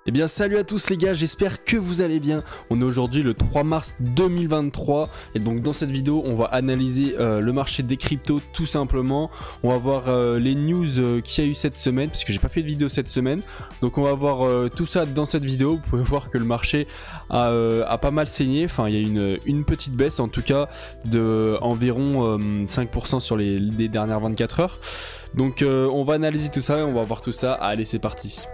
Eh bien salut à tous les gars, j'espère que vous allez bien. On est aujourd'hui le 3 mars 2023 et donc dans cette vidéo on va analyser le marché des cryptos tout simplement. On va voir les news qu'il y a eu cette semaine parce que j'ai pas fait de vidéo cette semaine. Donc on va voir tout ça dans cette vidéo. Vous pouvez voir que le marché a pas mal saigné. Enfin il y a une petite baisse en tout cas de environ 5% sur les dernières 24 heures. Donc on va analyser tout ça et on va voir tout ça. Allez c'est parti.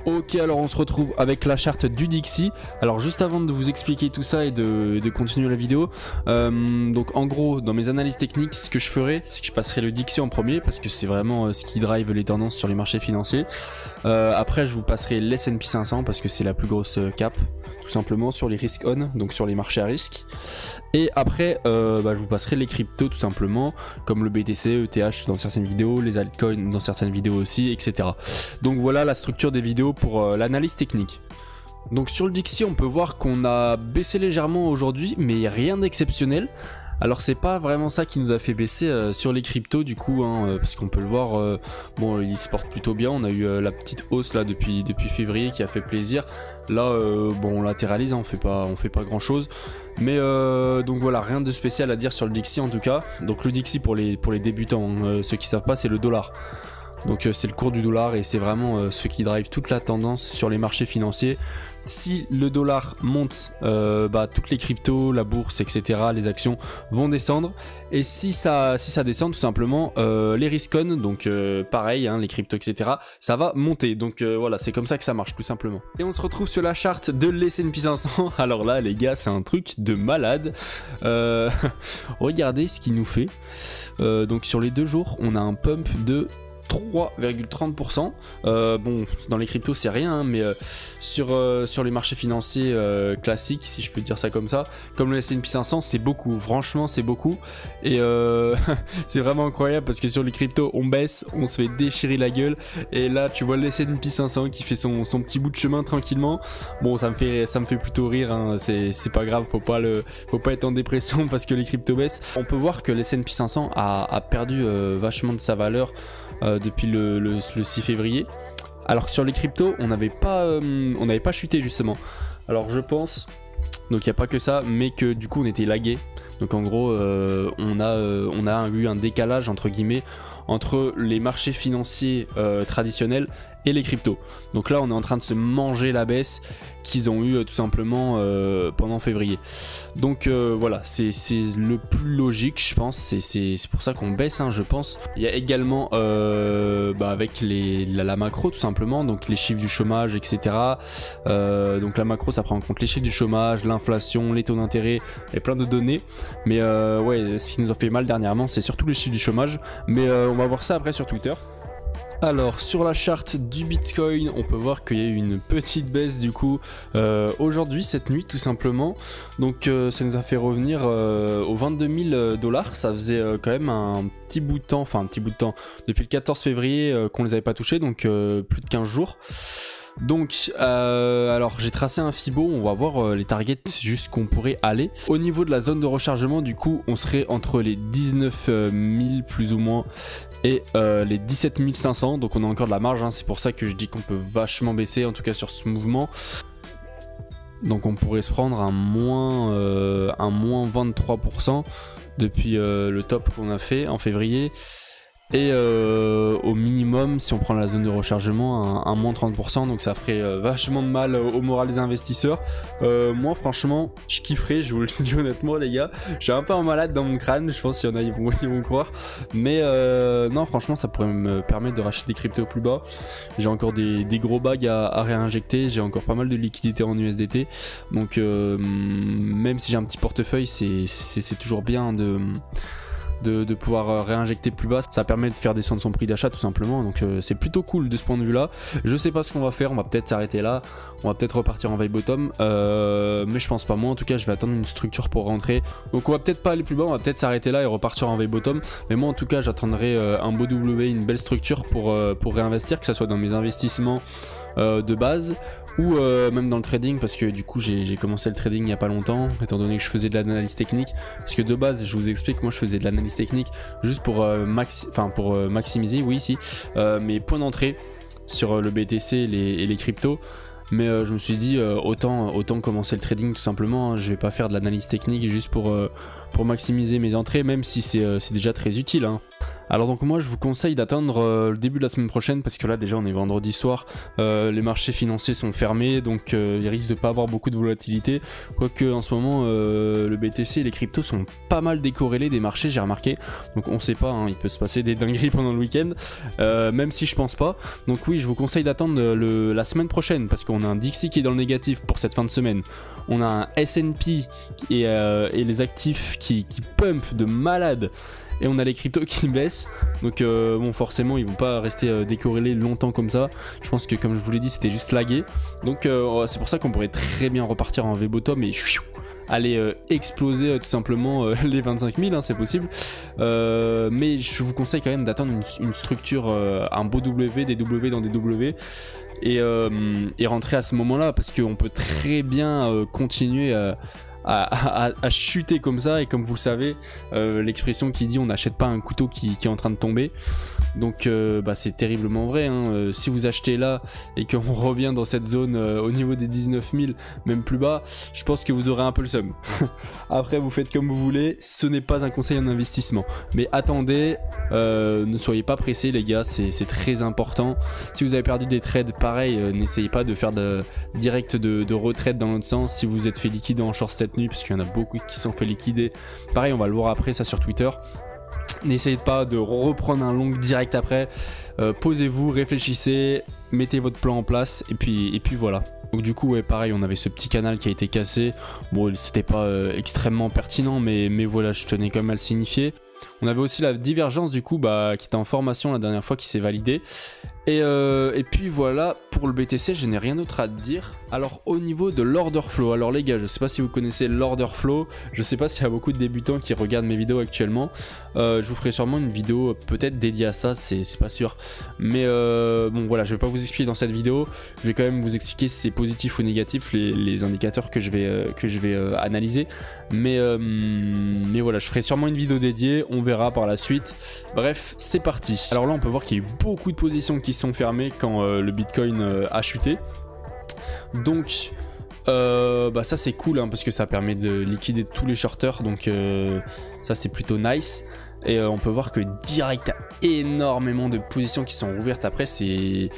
Ok, alors on se retrouve avec la charte du Dixie. Alors juste avant de vous expliquer tout ça et de continuer la vidéo, donc en gros dans mes analyses techniques ce que je ferai c'est que je passerai le Dixie en premier parce que c'est vraiment ce qui drive les tendances sur les marchés financiers. Après je vous passerai l'S&P 500 parce que c'est la plus grosse cap tout simplement sur les risk on, donc sur les marchés à risque. Et après je vous passerai les cryptos tout simplement comme le BTC, ETH dans certaines vidéos, les altcoins dans certaines vidéos aussi, etc. Donc voilà la structure des vidéos pour l'analyse technique. Donc sur le Dixie on peut voir qu'on a baissé légèrement aujourd'hui mais rien d'exceptionnel. Alors c'est pas vraiment ça qui nous a fait baisser sur les cryptos du coup parce qu'on peut le voir, bon ils se portent plutôt bien. On a eu la petite hausse là depuis février qui a fait plaisir. Là bon on latéralise, on fait pas grand chose. Mais donc voilà, rien de spécial à dire sur le Dixie en tout cas. Donc le Dixie pour les débutants, ceux qui savent pas c'est le dollar. Donc c'est le cours du dollar et c'est vraiment ce qui drive toute la tendance sur les marchés financiers. Si le dollar monte, toutes les cryptos, la bourse, etc., les actions vont descendre. Et si ça descend tout simplement, les risk-on, donc pareil, les cryptos, etc., ça va monter. Donc voilà, c'est comme ça que ça marche tout simplement. Et on se retrouve sur la charte de l'S&P 500. Alors là, les gars, c'est un truc de malade. Regardez ce qu'il nous fait. Donc sur les 2 jours, on a un pump de 3,30%. Bon, dans les cryptos c'est rien, mais sur les marchés financiers classiques, si je peux dire ça comme ça, comme le S&P 500, c'est beaucoup. Franchement, c'est beaucoup. Et c'est vraiment incroyable parce que sur les cryptos, on baisse, on se fait déchirer la gueule. Et là, tu vois le S&P 500 qui fait son petit bout de chemin tranquillement. Bon, ça me fait plutôt rire. C'est pas grave, faut pas être en dépression parce que les cryptos baissent. On peut voir que le S&P 500 a perdu vachement de sa valeur depuis le 6 février, alors que sur les cryptos on n'avait pas chuté justement. Alors je pense, donc il n'y a pas que ça, mais que du coup on était lagué. Donc en gros on a eu un décalage entre guillemets entre les marchés financiers traditionnels et les cryptos. Donc là on est en train de se manger la baisse qu'ils ont eu tout simplement pendant février. Donc voilà, c'est le plus logique je pense, c'est pour ça qu'on baisse je pense. Il y a également avec la macro tout simplement, donc les chiffres du chômage etc. Donc la macro ça prend en compte les chiffres du chômage, l'inflation, les taux d'intérêt et plein de données. Mais ouais, ce qui nous a fait mal dernièrement c'est surtout les chiffres du chômage. Mais on va voir ça après sur Twitter. Alors sur la charte du Bitcoin on peut voir qu'il y a eu une petite baisse du coup aujourd'hui cette nuit tout simplement. Donc ça nous a fait revenir aux 22 000 $. Ça faisait quand même un petit bout de temps, depuis le 14 février qu'on les avait pas touchés, donc plus de 15 jours. Donc alors j'ai tracé un Fibo, on va voir les targets jusqu'où on pourrait aller. Au niveau de la zone de rechargement du coup on serait entre les 19 000 plus ou moins et les 17 500, donc on a encore de la marge, c'est pour ça que je dis qu'on peut vachement baisser en tout cas sur ce mouvement. Donc on pourrait se prendre un moins 23% depuis le top qu'on a fait en février. Et au minimum, si on prend la zone de rechargement, un moins 30%, donc ça ferait vachement de mal au moral des investisseurs. Moi franchement, je kifferais, je vous le dis honnêtement les gars. Je suis un peu en malade dans mon crâne, je pense qu'il y en a ils vont croire. Mais non franchement ça pourrait me permettre de racheter des cryptos plus bas. J'ai encore des gros bags à réinjecter, j'ai encore pas mal de liquidités en USDT. Donc même si j'ai un petit portefeuille, c'est toujours bien de pouvoir réinjecter plus bas, ça permet de faire descendre son prix d'achat tout simplement, donc c'est plutôt cool de ce point de vue là. Je sais pas ce qu'on va faire, on va peut-être s'arrêter là, on va peut-être repartir en veille bottom, mais je pense pas. Moi en tout cas je vais attendre une structure pour rentrer, donc on va peut-être pas aller plus bas, on va peut-être s'arrêter là et repartir en veille bottom, mais moi en tout cas j'attendrai un beau W, une belle structure pour réinvestir, que ça soit dans mes investissements de base ou même dans le trading, parce que du coup j'ai commencé le trading il n'y a pas longtemps, étant donné que je faisais de l'analyse technique. Parce que de base je vous explique, moi je faisais de l'analyse technique juste pour maximiser mes points d'entrée sur le BTC et les cryptos. mais je me suis dit autant commencer le trading tout simplement, hein. Je vais pas faire de l'analyse technique juste pour maximiser mes entrées, même si c'est déjà très utile, hein. Alors donc moi je vous conseille d'attendre le début de la semaine prochaine, parce que là déjà on est vendredi soir, les marchés financiers sont fermés, donc il risque de pas avoir beaucoup de volatilité, quoique en ce moment le BTC et les cryptos sont pas mal décorrélés des marchés, j'ai remarqué, donc on sait pas, hein, il peut se passer des dingueries pendant le week-end, même si je pense pas. Donc oui, je vous conseille d'attendre la semaine prochaine, parce qu'on a un Dixie qui est dans le négatif pour cette fin de semaine, on a un S&P et les actifs qui pump de malade, et on a les cryptos qui baissent, donc bon forcément ils vont pas rester décorrélés longtemps comme ça. Je pense que comme je vous l'ai dit c'était juste lagué, donc c'est pour ça qu'on pourrait très bien repartir en V-bottom et aller exploser tout simplement les 25 000, hein, c'est possible, mais je vous conseille quand même d'attendre une structure, un beau W, des W dans des W, et rentrer à ce moment là, parce qu'on peut très bien continuer à chuter comme ça, et comme vous le savez, l'expression qui dit on n'achète pas un couteau qui est en train de tomber, donc c'est terriblement vrai, hein. Si vous achetez là et qu'on revient dans cette zone au niveau des 19 000, même plus bas, je pense que vous aurez un peu le seum. Après vous faites comme vous voulez, ce n'est pas un conseil en investissement, mais attendez, ne soyez pas pressés les gars, c'est très important. Si vous avez perdu des trades, pareil, n'essayez pas de faire direct de retraite dans l'autre sens. Si vous êtes fait liquider en short cette nuit, parce qu'il y en a beaucoup qui sont fait liquider, pareil on va le voir après ça sur Twitter, n'essayez pas de reprendre un long direct après, posez-vous, réfléchissez, mettez votre plan en place, et puis voilà. Donc du coup ouais, pareil on avait ce petit canal qui a été cassé, bon c'était pas extrêmement pertinent, mais voilà, je tenais quand même à le signifier. On avait aussi la divergence du coup qui était en formation la dernière fois, qui s'est validée. Et puis voilà, pour le BTC je n'ai rien d'autre à dire. Alors au niveau de l'order flow, alors les gars, je sais pas si vous connaissez l'order flow, je sais pas s'il y a beaucoup de débutants qui regardent mes vidéos actuellement, je vous ferai sûrement une vidéo peut-être dédiée à ça, c'est pas sûr, mais bon voilà, je vais pas vous expliquer dans cette vidéo, je vais quand même vous expliquer si c'est positif ou négatif les indicateurs que je vais analyser, mais voilà, je ferai sûrement une vidéo dédiée, on verra par la suite. Bref, c'est parti. Alors là on peut voir qu'il y a eu beaucoup de positions qui sont fermées quand le Bitcoin a chuté, donc ça c'est cool, hein, parce que ça permet de liquider tous les shorters, donc ça c'est plutôt nice. Et on peut voir que direct énormément de positions qui sont rouvertes. Après c'est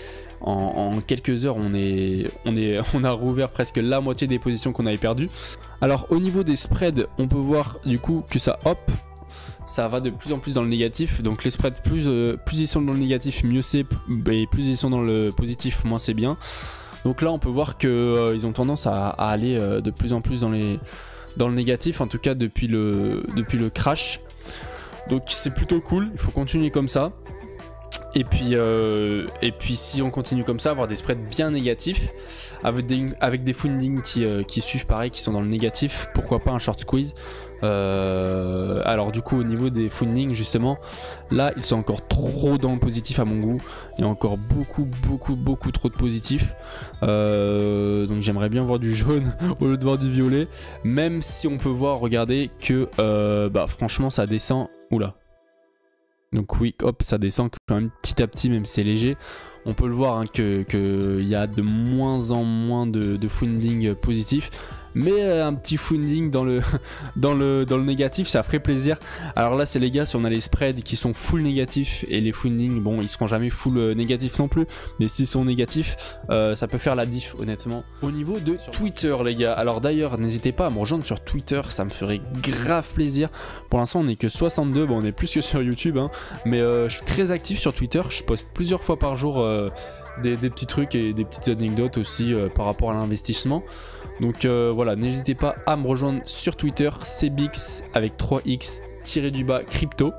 en quelques heures on a rouvert presque la moitié des positions qu'on avait perdues. Alors au niveau des spreads, on peut voir du coup que ça ça va de plus en plus dans le négatif, donc les spreads plus ils sont dans le négatif mieux c'est, et plus ils sont dans le positif moins c'est bien. Donc là on peut voir que ils ont tendance à aller de plus en plus dans le négatif, en tout cas depuis le crash. Donc c'est plutôt cool, il faut continuer comme ça. Et puis si on continue comme ça, avoir des spreads bien négatifs, avec des fundings qui suivent pareil, qui sont dans le négatif, pourquoi pas un short squeeze. Alors du coup au niveau des fundings justement, là ils sont encore trop dans le positif à mon goût, il y a encore beaucoup trop de positifs, donc j'aimerais bien voir du jaune au lieu de voir du violet, même si on peut voir, regardez que franchement ça descend, oula. Donc oui, hop, ça descend quand même petit à petit, même si c'est léger. On peut le voir hein, que y a de moins en moins de funding positif. Mais un petit funding dans le négatif, ça ferait plaisir. Alors là c'est les gars, si on a les spreads qui sont full négatifs, et les funding, bon ils seront jamais full négatifs non plus, mais s'ils sont négatifs, ça peut faire la diff honnêtement. Au niveau de Twitter les gars, alors d'ailleurs n'hésitez pas à me rejoindre sur Twitter, ça me ferait grave plaisir. Pour l'instant on est que 62, bon on est plus que sur YouTube hein, mais je suis très actif sur Twitter, je poste plusieurs fois par jour des petits trucs et des petites anecdotes aussi par rapport à l'investissement. Donc voilà, n'hésitez pas à me rejoindre sur Twitter, cbix avec 3x_ crypto,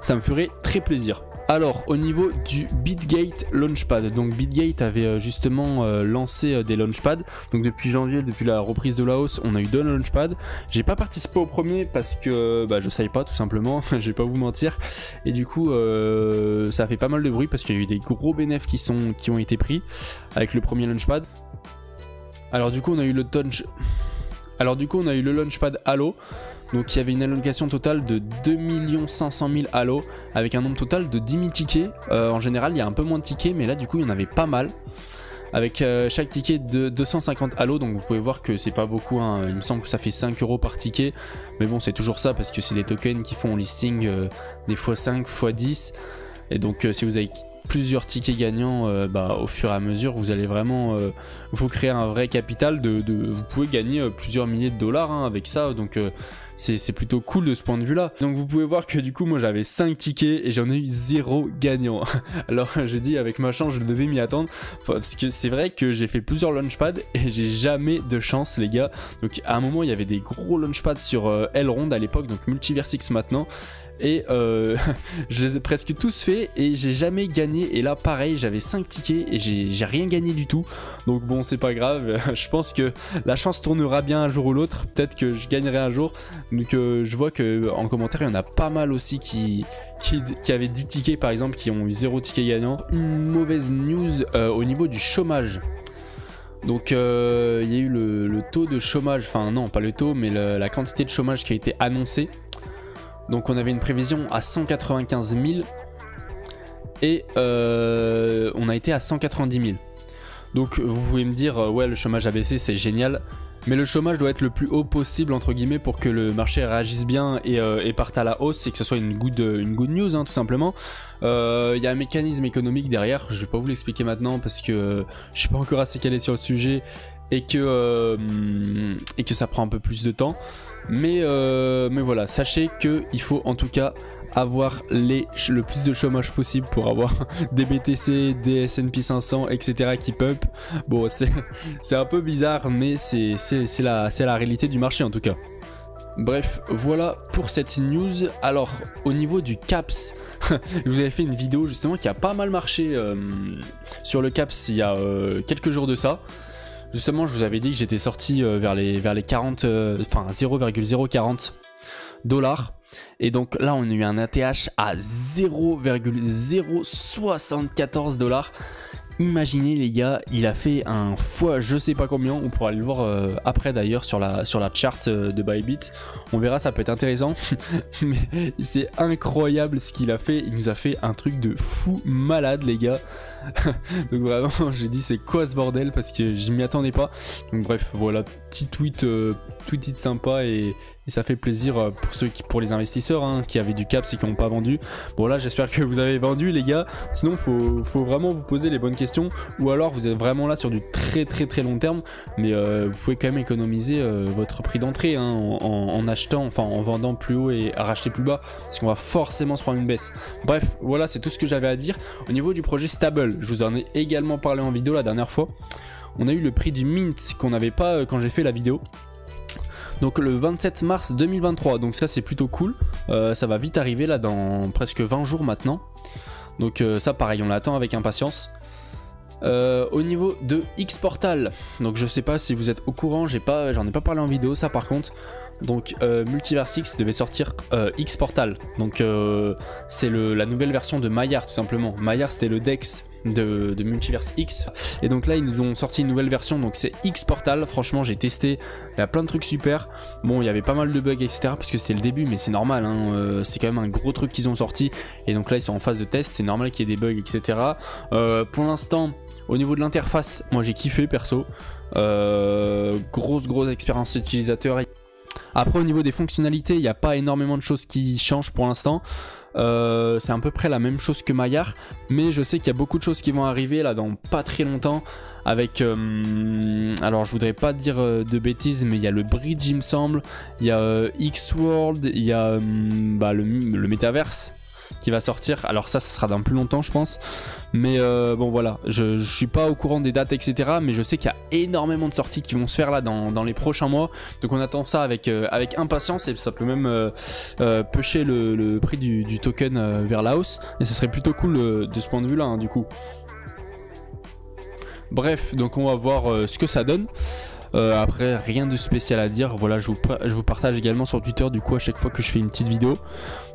ça me ferait très plaisir. Alors au niveau du Bitgate Launchpad, donc Bitgate avait justement lancé des launchpads, donc depuis janvier, depuis la reprise de la hausse, on a eu 2 launchpads. J'ai pas participé au premier parce que je savais pas tout simplement, je vais pas vous mentir, et du coup ça a fait pas mal de bruit parce qu'il y a eu des gros bénéfices qui ont été pris avec le premier launchpad. Alors du coup on a eu le launchpad Halo. Donc il y avait une allocation totale de 2 500 000 Halo avec un nombre total de 10 000 tickets. En général il y a un peu moins de tickets, mais là du coup il y en avait pas mal. avec chaque ticket de 250 halos. Donc vous pouvez voir que c'est pas beaucoup, hein. Il me semble que ça fait 5 € par ticket, mais bon, c'est toujours ça parce que c'est des tokens qui font listing des x5, x10. Et donc si vous avez plusieurs tickets gagnants, au fur et à mesure vous allez vraiment vous créer un vrai capital vous pouvez gagner plusieurs milliers de dollars, hein, avec ça. Donc c'est plutôt cool de ce point de vue là. Donc vous pouvez voir que du coup moi j'avais 5 tickets et j'en ai eu 0 gagnant. Alors j'ai dit avec ma chance je devais m'y attendre, parce que c'est vrai que j'ai fait plusieurs launchpads et j'ai jamais de chance les gars. Donc à un moment il y avait des gros launchpads sur Elrond à l'époque, donc Multiversix maintenant. Et je les ai presque tous faits et j'ai jamais gagné. Et là pareil, j'avais 5 tickets et j'ai rien gagné du tout. Donc bon, c'est pas grave, je pense que la chance tournera bien un jour ou l'autre. Peut-être que je gagnerai un jour. Donc je vois que en commentaire il y en a pas mal aussi qui avaient 10 tickets par exemple, qui ont eu 0 ticket gagnant. Une mauvaise news au niveau du chômage. Donc il y a eu le taux de chômage, enfin non pas le taux mais la quantité de chômage qui a été annoncée. Donc on avait une prévision à 195 000 et on a été à 190 000. Donc vous pouvez me dire ouais le chômage a baissé, c'est génial, mais le chômage doit être le plus haut possible entre guillemets pour que le marché réagisse bien et parte à la hausse et que ce soit une good news, hein, tout simplement. Il y a un mécanisme économique derrière, je vais pas vous l'expliquer maintenant parce que je suis pas encore assez calé sur le sujet et que ça prend un peu plus de temps. Mais voilà, sachez qu'il faut en tout cas avoir le plus de chômage possible pour avoir des BTC, des S&P 500, etc. qui pump. Bon, c'est un peu bizarre, mais c'est la réalité du marché en tout cas. Bref, voilà pour cette news. Alors, au niveau du CAPS, je vous avais fait une vidéo justement qui a pas mal marché sur le CAPS il y a quelques jours de ça. Justement, je vous avais dit que j'étais sorti vers les 40, enfin 0,040 $. Et donc là, on a eu un ATH à 0,074 $. Imaginez les gars, il a fait un fois je sais pas combien. On pourra aller le voir après d'ailleurs sur la chart de Bybit. On verra, ça peut être intéressant. Mais c'est incroyable ce qu'il a fait. Il nous a fait un truc de fou malade les gars. Donc vraiment j'ai dit c'est quoi ce bordel, parce que je m'y attendais pas. Donc bref voilà, petit tweet sympa et ça fait plaisir pour les investisseurs hein, qui avaient du CAPS et qui n'ont pas vendu. Bon là j'espère que vous avez vendu les gars, sinon faut vraiment vous poser les bonnes questions, ou alors vous êtes vraiment là sur du très long terme, mais vous pouvez quand même économiser votre prix d'entrée hein, en achetant, enfin en vendant plus haut et à racheter plus bas, parce qu'on va forcément se prendre une baisse. Bref voilà, c'est tout ce que j'avais à dire. Au niveau du projet Stable, je vous en ai également parlé en vidéo la dernière fois. On a eu le prix du mint qu'on n'avait pas quand j'ai fait la vidéo. Donc le 27 mars 2023, donc ça c'est plutôt cool, ça va vite arriver là dans presque 20 jours maintenant. Donc ça pareil, on l'attend avec impatience. Au niveau de X-Portal, donc je sais pas si vous êtes au courant, j'en ai pas parlé en vidéo ça par contre. Donc Multiversix devait sortir X-Portal, donc c'est la nouvelle version de Maillard tout simplement. Maillard c'était le DEX de Multiverse X, et donc là ils nous ont sorti une nouvelle version, donc c'est X-Portal. Franchement j'ai testé, il y a plein de trucs super. Bon il y avait pas mal de bugs etc parce que c'était le début, mais c'est normal hein, c'est quand même un gros truc qu'ils ont sorti, et donc là ils sont en phase de test, c'est normal qu'il y ait des bugs etc. Pour l'instant au niveau de l'interface, moi j'ai kiffé perso, grosse expérience utilisateur. Après au niveau des fonctionnalités, il n'y a pas énormément de choses qui changent pour l'instant. C'est à peu près la même chose que Maillard, mais je sais qu'il y a beaucoup de choses qui vont arriver là dans pas très longtemps avec alors je voudrais pas dire de bêtises, mais il y a le bridge il me semble, il y a X-World, il y a le Metaverse qui va sortir. Alors ça sera dans plus longtemps je pense, mais bon voilà, je suis pas au courant des dates etc, mais je sais qu'il y a énormément de sorties qui vont se faire là dans les prochains mois, donc on attend ça avec impatience, et ça peut même pusher le prix du token vers la hausse, et ce serait plutôt cool de ce point de vue là hein, du coup. Bref, donc on va voir ce que ça donne. Après rien de spécial à dire, voilà, je vous partage également sur Twitter du coup à chaque fois que je fais une petite vidéo.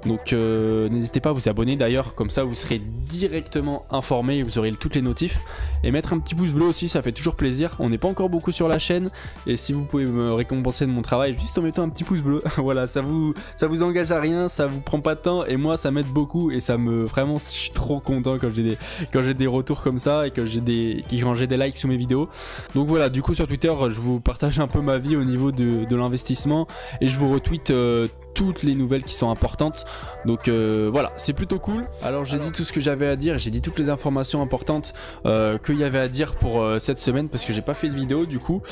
Donc n'hésitez pas à vous abonner d'ailleurs, comme ça vous serez directement informé et vous aurez toutes les notifs. Et mettre un petit pouce bleu aussi, ça fait toujours plaisir. On n'est pas encore beaucoup sur la chaîne, et si vous pouvez me récompenser de mon travail juste en mettant un petit pouce bleu, voilà, ça vous engage à rien, ça vous prend pas de temps, et moi ça m'aide beaucoup, et ça me, vraiment, je suis trop content quand j'ai des retours comme ça, et quand j'ai des likes sous mes vidéos. Donc voilà, du coup sur Twitter je vous partage un peu ma vie au niveau de l'investissement, et je vous retweet toutes les nouvelles qui sont importantes. Donc voilà, c'est plutôt cool. Alors j'ai dit tout ce que j'avais à dire, j'ai dit toutes les informations importantes qu'il y avait à dire pour cette semaine, parce que j'ai pas fait de vidéo du coup.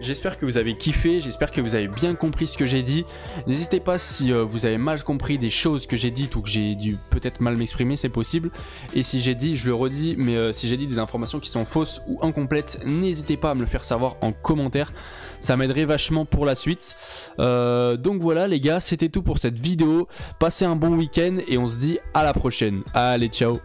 J'espère que vous avez kiffé, j'espère que vous avez bien compris ce que j'ai dit. N'hésitez pas si vous avez mal compris des choses que j'ai dites, ou que j'ai dû peut-être mal m'exprimer, c'est possible. Et si j'ai dit, je le redis, mais si j'ai dit des informations qui sont fausses ou incomplètes, n'hésitez pas à me le faire savoir en commentaire. Ça m'aiderait vachement pour la suite. Donc voilà les gars, c'était tout pour cette vidéo. Passez un bon week-end et on se dit à la prochaine. Allez, ciao.